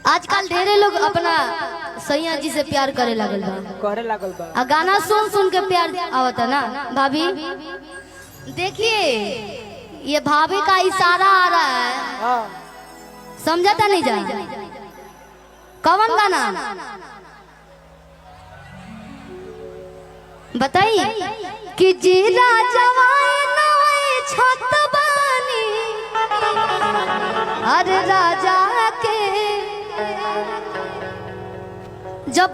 आजकल ढेरे लोग अपना सैया जी से प्यार करे लागल बा। आ गाना सुन सुन के प्यार आवता ना। भाभी देखिए ये भाभी का इशारा आ रहा है, समझाता नहीं जा। कौन गाना बताइए कि जीरा जवान छत बानी अरे राजा के जब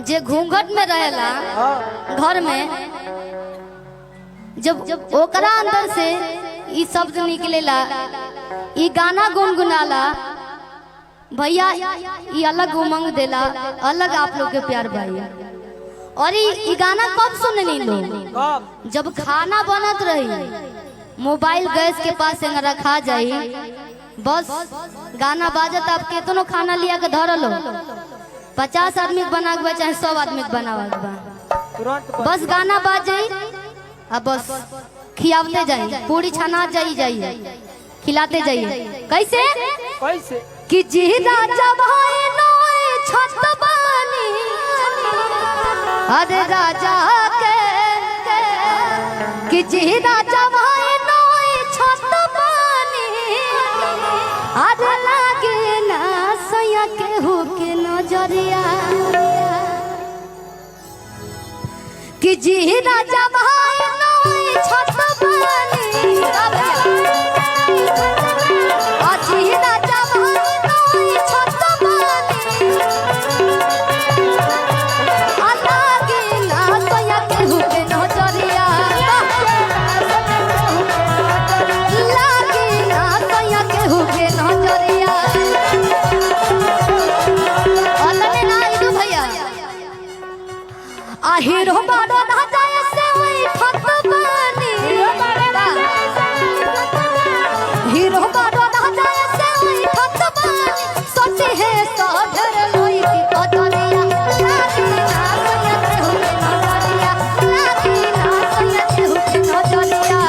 जे घूंघट में रहेला घर में, जब ओकरा अंदर से ई शब्द निकलेला, ई गाना गुनगुनाला, भैया ये अलग उमंग देला, अलग आप लोग के प्यार भाई। और ये गाना कब सुननी लोग? जब खाना बनत रही, मोबाइल गैस के पास रखा जाई, बस गाना बाजत, आप केतनो खाना लिया के धर लो, 50 आदमी बना के चाहे 100 आदमी बनावा के बस गाना बाज जाई, अब बस खियावते जाइए, पूरी छना जाइए, खिलाते जाइए। कैसे कैसे कि जीरा जवाए नोए छत बानी अरे राजा के कि जीरा जवाए नोए छत बानी अरे लागे ना सया के हो के नजरिया कि जीरा जवाए नोए छत बानी हीरो बारो राजा से वही ठक बानी, हीरो बारो राजा से वही ठक बानी, सोचे है साधर लोई की पतरिया लागी ना सया के हुके नजरिया, लागी ना सया के हुके नजरिया।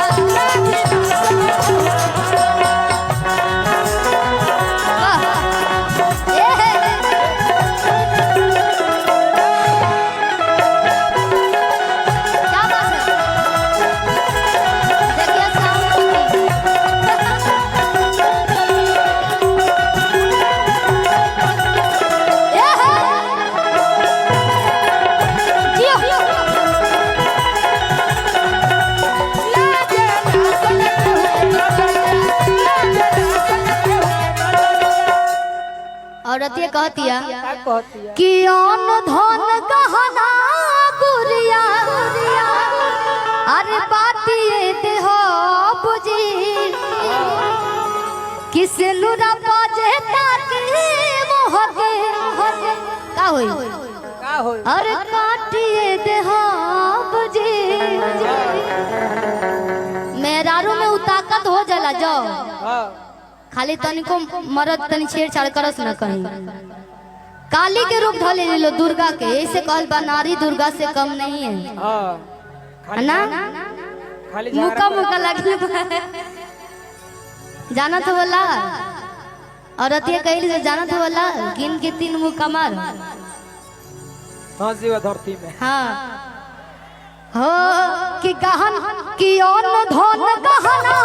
औरत ये कहतिया कि अन धन गहना गुरिया अरे बातिए देह बुझी किसे नुरा पाजे ताके मोहके का होई अरे काटिए देह बुझी मेहरारू में उताकत हो जाला जाओ, खाली तनिको मरद तनी छेड़छाड़ करस न कहीं। काली के रूप धले लो दुर्गा के, ऐसे कहल बा नारी दुर्गा से कम नहीं है ना। मुका मुका लगने जाना तो बोला औरत ये कही जाना तो बोला गिन के 3 मुका मार धरती में। हाँ हो कि गहन कि अन्न धन गहना